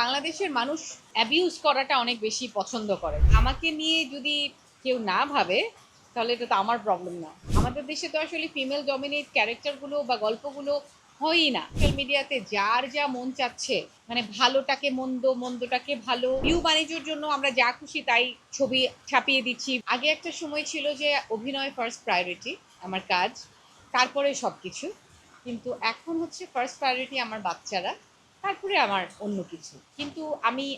বাংলাদেশের মানুষ অ্যাবিউজ করাটা অনেক বেশি পছন্দ করে। আমাকে নিয়ে যদি কেউ না ভাবে তাহলে এটা তো আমার প্রবলেম না। আমাদের দেশে তো আসলে ফিমেল ডমিনেট ক্যারেক্টারগুলো বা গল্পগুলো হয়ই না। সোশ্যাল মিডিয়াতে যার যা মন চাচ্ছে, মানে ভালোটাকে মন্দ, মন্দটাকে ভালো, ভিউ বাণিজ্যের জন্য আমরা যা খুশি তাই ছবি ছাপিয়ে দিচ্ছি। আগে একটা সময় ছিল যে অভিনয় ফার্স্ট প্রায়োরিটি, আমার কাজ, তারপরে সবকিছু। কিন্তু এখন হচ্ছে ফার্স্ট প্রায়োরিটি আমার বাচ্চারা, তারপরে আমার অন্য কিছু। কিন্তু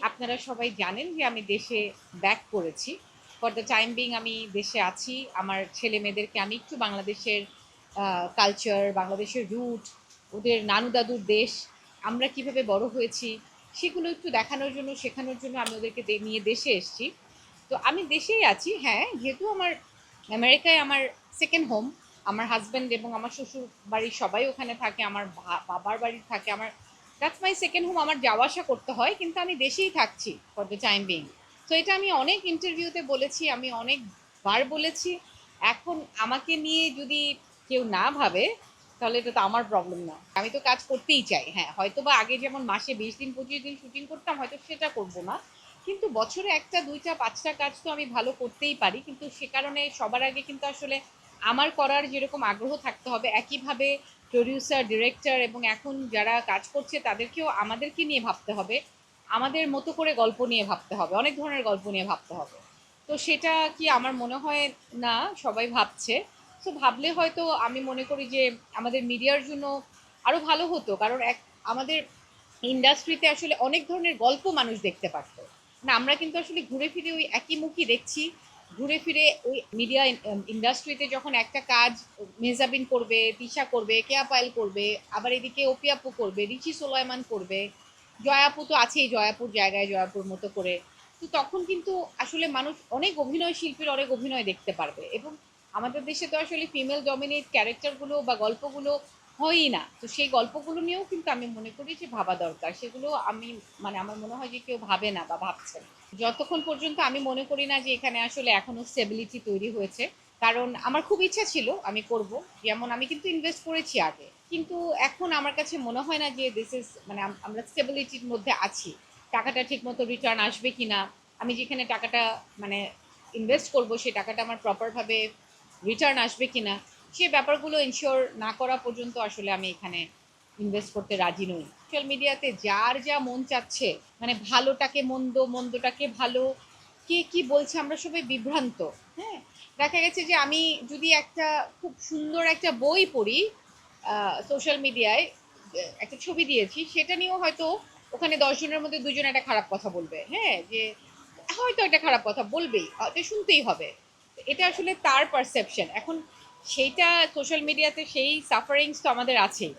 আপনারা সবাই জানেন যে আমি দেশে ব্যাক করেছি। ফর দ্য টাইম বিং আমি দেশে আছি। আমার ছেলে মেয়েদেরকে আমি একটু বাংলাদেশের কালচার, বাংলাদেশের রুট, ওদের নানু দাদুর দেশ, আমরা কিভাবে বড় হয়েছি সেগুলো একটু দেখানোর জন্য, শেখানোর জন্য আমি ওদেরকে নিয়ে দেশে এসেছি। তো আমি দেশেই আছি, হ্যাঁ, যেহেতু আমার আমেরিকায় আমার সেকেন্ড হোম। আমার হাজব্যান্ড এবং আমার শ্বশুর বাড়ির সবাই ওখানে থাকে, আমার বাবার বাড়ি থাকে, আমার দ্যাটস মাই সেকেন্ড হোম। আমার যাওয়া আসা করতে হয়, কিন্তু আমি দেশেই থাকছি ফর দ্য টাইম বিং। তো এটা আমি অনেক ইন্টারভিউতে বলেছি, আমি অনেকবার বলেছি। এখন আমাকে নিয়ে যদি কেউ না ভাবে তাহলে এটা তো আমার প্রবলেম না। আমি তো কাজ করতেই চাই, হ্যাঁ, হয়তো বা আগে যেমন মাসে 20 দিন 25 দিন শুটিং করতাম, হয়তো সেটা করবো না। কিন্তু বছরে একটা দুইটা পাঁচটা কাজ তো আমি ভালো করতেই পারি, কিন্তু সে কারণে সবার আগে কিন্তু আসলে আমার করার যেরকম আগ্রহ থাকতে হবে, একইভাবে প্রডিউসার, ডিরেক্টর এবং এখন যারা কাজ করছে তাদেরকেও আমাদেরকে নিয়ে ভাবতে হবে, আমাদের মতো করে গল্প নিয়ে ভাবতে হবে, অনেক ধরনের গল্প নিয়ে ভাবতে হবে। তো সেটা কি আমার মনে হয় না সবাই ভাবছে। তো ভাবলে হয়তো আমি মনে করি যে আমাদের মিডিয়ার জন্য আরো ভালো হতো, কারণ আমাদের ইন্ডাস্ট্রিতে আসলে অনেক ধরনের গল্প মানুষ দেখতে পারতো না। আমরা কিন্তু আসলে ঘুরে ফিরে ওই একই মুখই দেখছি। ঘুরে ফিরে ওই মিডিয়া ইন্ডাস্ট্রিতে যখন একটা কাজ মেজাবিন করবে, তিশা করবে, কেয়া পায়েল করবে, আবার এদিকে অপি আপু করবে, রিচি সোলাইমান করবে, জয়াপু তো আছেই, জয়াপুর জায়গায় জয়াপুর মতো করে। তো তখন কিন্তু আসলে মানুষ অনেক অভিনয় শিল্পীর অনেক অভিনয় দেখতে পারবে। এবং আমাদের দেশে তো আসলে ফিমেল ডমিনেট ক্যারেক্টারগুলো বা গল্পগুলো হয়ই না। তো সেই গল্পগুলো নিয়েও কিন্তু আমি মনে করি যে ভাবা দরকার। সেগুলো আমি, মানে আমার মনে হয় যে কেউ ভাবে না বা ভাবছে না। যতক্ষণ পর্যন্ত আমি মনে করি না যে এখানে আসলে এখনো স্টেবিলিটি তৈরি হয়েছে। কারণ আমার খুব ইচ্ছা ছিল আমি করব, যেমন আমি কিন্তু ইনভেস্ট করেছি আগে, কিন্তু এখন আমার কাছে মনে হয় না যে দিস ইজ, মানে আমরা স্টেবিলিটির মধ্যে আছি। টাকাটা ঠিক মতো রিটার্ন আসবে কিনা, আমি যেখানে টাকাটা মানে ইনভেস্ট করব সেই টাকাটা আমার প্রপারভাবে রিটার্ন আসবে কিনা, সে ব্যাপারগুলো ইনশিওর না করা পর্যন্ত আসলে আমি এখানে ইনভেস্ট করতে রাজি নই। সোশ্যাল মিডিয়াতে যার যা মন চাচ্ছে, মানে ভালোটাকে মন্দ, মন্দটাকে ভালো, কে কি বলছে আমরা সবাই বিভ্রান্ত। হ্যাঁ, দেখা গেছে যে আমি যদি একটা খুব সুন্দর একটা বই পড়ি, সোশ্যাল মিডিয়ায় একটা ছবি দিয়েছি, সেটা নিয়েও হয়তো ওখানে 10 জনের মধ্যে 2 জন একটা খারাপ কথা বলবে, হ্যাঁ, যে হয়তো একটা খারাপ কথা বলবেই, এটা শুনতেই হবে। এটা আসলে তার পারসেপশন। এখন সেইটা সোশ্যাল মিডিয়াতে সেই সাফারিংস তো আমাদের আছেই।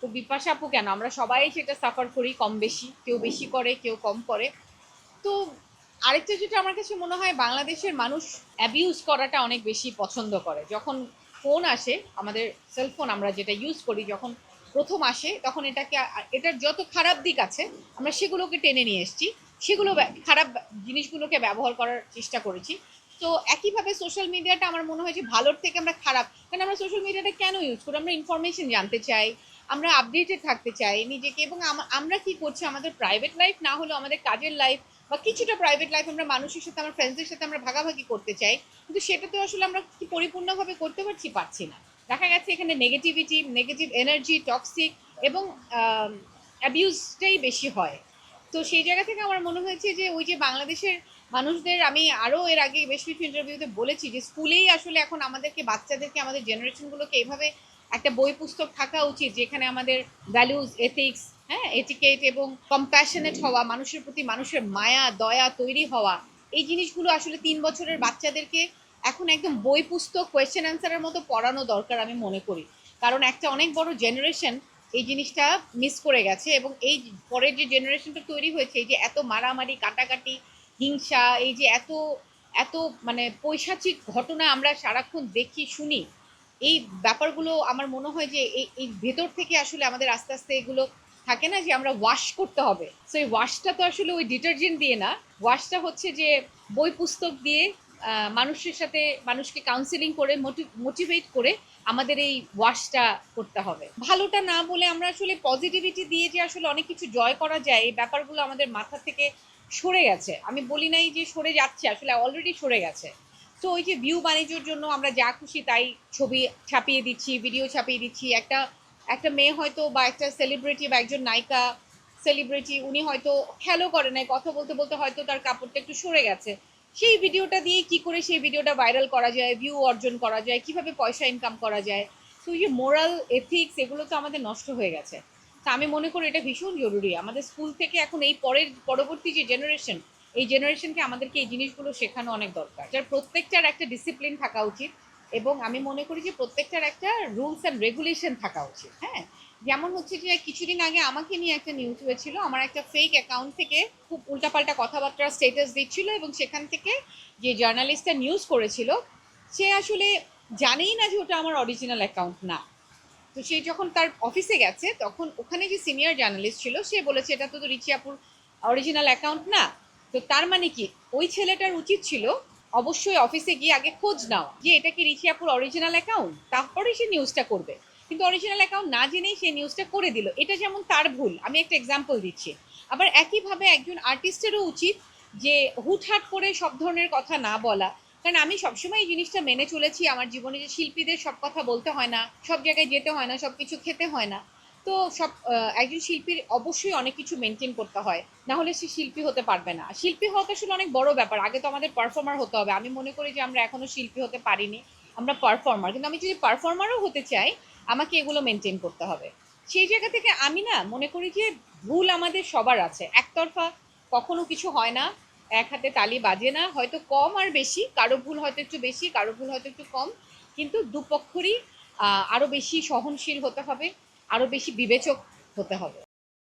তো বিপাশা আপু কেন, আমরা সবাই সেটা সাফার করি কম বেশি, কেউ বেশি করে কেউ কম করে। তো আরেকটা যেটা আমার কাছে মনে হয়, বাংলাদেশের মানুষ অ্যাবিউজ করাটা অনেক বেশি পছন্দ করে। যখন ফোন আসে, আমাদের সেলফোন আমরা যেটা ইউজ করি, যখন প্রথম আসে তখন এটার যত খারাপ দিক আছে আমরা সেগুলোকে টেনে নিয়ে এসেছি, সেগুলো খারাপ জিনিসগুলোকে ব্যবহার করার চেষ্টা করেছি। তো একইভাবে সোশ্যাল মিডিয়াটা আমার মনে হয় যে ভালোর থেকে আমরা খারাপ, কারণ আমরা সোশ্যাল মিডিয়াটা কেন ইউজ করি, আমরা ইনফরমেশন জানতে চাই, আমরা আপডেটেড থাকতে চাই নিজেকে, এবং আমরা কি করছি আমাদের প্রাইভেট লাইফ না হলেও আমাদের কাজের লাইফ বা কিছুটা প্রাইভেট লাইফ আমরা মানুষের সাথে, আমার ফ্রেন্ডসদের সাথে আমরা ভাগাভাগি করতে চাই। কিন্তু সেটা তো আসলে আমরা কি পরিপূর্ণভাবে করতে পারছি না। দেখা গেছে এখানে নেগেটিভিটি, নেগেটিভ এনার্জি, টক্সিক এবং অ্যাবিউজটাই বেশি হয়। তো সেই জায়গা থেকে আমার মনে হয়েছে যে ওই যে বাংলাদেশের মানুষদের, আমি আরও এর আগে বেশ কিছু ইন্টারভিউতে বলেছি যে স্কুলেই আসলে এখন আমাদেরকে, বাচ্চাদেরকে, আমাদের জেনারেশনগুলোকে এইভাবে একটা বই পুস্তক থাকা উচিত যেখানে আমাদের ভ্যালুজ, এথিক্স, হ্যাঁ, এটিকেট এবং কম্প্যাশনেট হওয়া, মানুষের প্রতি মানুষের মায়া দয়া তৈরি হওয়া, এই জিনিসগুলো আসলে 3 বছরের বাচ্চাদেরকে এখন একদম বই পুস্তক কোয়েশ্চেন অ্যান্সারের মতো পড়ানো দরকার আমি মনে করি। কারণ একটা অনেক বড় জেনারেশন এই জিনিসটা মিস করে গেছে, এবং এই পরের যে জেনারেশনটা তৈরি হয়েছে, এই যে এত মারামারি, কাটাকাটি, হিংসা, এই যে এত এত মানে পৈশাচিক ঘটনা আমরা সারাক্ষণ দেখি শুনি, এই ব্যাপারগুলো আমার মনে হয় যে এই ভেতর থেকে আসলে আমাদের আস্তে আস্তে এগুলো থাকে না যে আমরা ওয়াশ করতে হবে। সো এই ওয়াশটা তো আসলে ওই ডিটারজেন্ট দিয়ে না, ওয়াশটা হচ্ছে যে বই পুস্তক দিয়ে, মানুষের সাথে মানুষকে কাউন্সিলিং করে মোটিভেট করে আমাদের এই ওয়াশটা করতে হবে। ভালোটা না বলে আমরা আসলে পজিটিভিটি দিয়ে যে আসলে অনেক কিছু জয় করা যায়, এই ব্যাপারগুলো আমাদের মাথা থেকে সরে গেছে। আমি বলি নাই যে সরে যাচ্ছে, আসলে অলরেডি সরে গেছে। তো ওই যে ভিউ বাণিজ্যের জন্য আমরা যা খুশি তাই ছবি ছাপিয়ে দিচ্ছি, ভিডিও ছাপিয়ে দিচ্ছি। একটা একটা মেয়ে হয়তো বা একটা সেলিব্রিটি বা একজন নায়িকা সেলিব্রিটি, উনি হয়তো খেয়ালও করে নাই, কথা বলতে বলতে হয়তো তার কাপড়টা একটু সরে গেছে, সেই ভিডিওটা দিয়ে কি করে সেই ভিডিওটা ভাইরাল করা যায়, ভিউ অর্জন করা যায়, কিভাবে পয়সা ইনকাম করা যায়। তো এই যে মোরাল এথিক্স, এগুলো তো আমাদের নষ্ট হয়ে গেছে। তা আমি মনে করি এটা ভীষণ জরুরি আমাদের স্কুল থেকে এখন এই পরবর্তী যে জেনারেশন, এই জেনারেশনকে আমাদেরকে এই জিনিসগুলো শেখানো অনেক দরকার, যার প্রত্যেকটার একটা ডিসিপ্লিন থাকা উচিত। এবং আমি মনে করি যে প্রত্যেকটার একটা রুলস অ্যান্ড রেগুলেশন থাকা উচিত। হ্যাঁ, যেমন হচ্ছে যে কিছুদিন আগে আমাকে নিয়ে একটা নিউজ হয়েছিল, আমার একটা ফেক অ্যাকাউন্ট থেকে খুব উল্টাপাল্টা কথাবার্তা স্টেটাস দিচ্ছিল, এবং সেখান থেকে যে জার্নালিস্টটা নিউজ করেছিল সে আসলে জানেই না যে ওটা আমার অরিজিনাল অ্যাকাউন্ট না। তো সে যখন তার অফিসে গেছে, তখন ওখানে যে সিনিয়র জার্নালিস্ট ছিল সে বলেছে এটা তো রিচি আপুর অরিজিনাল অ্যাকাউন্ট না। তো তার মানে কি, ওই ছেলেটার উচিত ছিল অবশ্যই অফিসে গিয়ে আগে খোঁজ নেওয়া যে এটা কি রিচি আপুর অরিজিনাল অ্যাকাউন্ট, তারপরে সে নিউজটা করবে। কিন্তু অরিজিনাল অ্যাকাউন্ট না জেনেই সে নিউজটা করে দিল, এটা যেমন তার ভুল। আমি একটা এক্সাম্পল দিচ্ছি। আবার একইভাবে একজন আর্টিস্টেরও উচিত যে হুটহাট করে সব ধরনের কথা না বলা। কারণ আমি সবসময় এই জিনিসটা মেনে চলেছি আমার জীবনে, যে শিল্পীদের সব কথা বলতে হয় না, সব জায়গায় যেতে হয় না, সব কিছু খেতে হয় না। তো একজন শিল্পীর অবশ্যই অনেক কিছু মেনটেন করতে হয়, না হলে সে শিল্পী হতে পারবে না। শিল্পী হওয়া তো আসলে অনেক বড় ব্যাপার, আগে তো আমাদের পারফর্মার হতে হবে। আমি মনে করি যে আমরা এখনো শিল্পী হতে পারিনি, আমরা পারফর্মার। কিন্তু আমি যদি পারফর্মারও হতে চাই, আমাকে এগুলো মেনটেন করতে হবে। সেই জায়গা থেকে আমি না মনে করি যে ভুল আমাদের সবার আছে, একতরফা কখনো কিছু হয় না, এক হাতে তালি বাজে না। হয়তো কম আর বেশি, কারো ভুল হয়তো একটু বেশি, কারো ভুল হয়তো একটু কম, কিন্তু দুপক্ষরই আরো বেশি সহনশীল হতে হবে, আরো বেশি বিবেচক হতে হবে।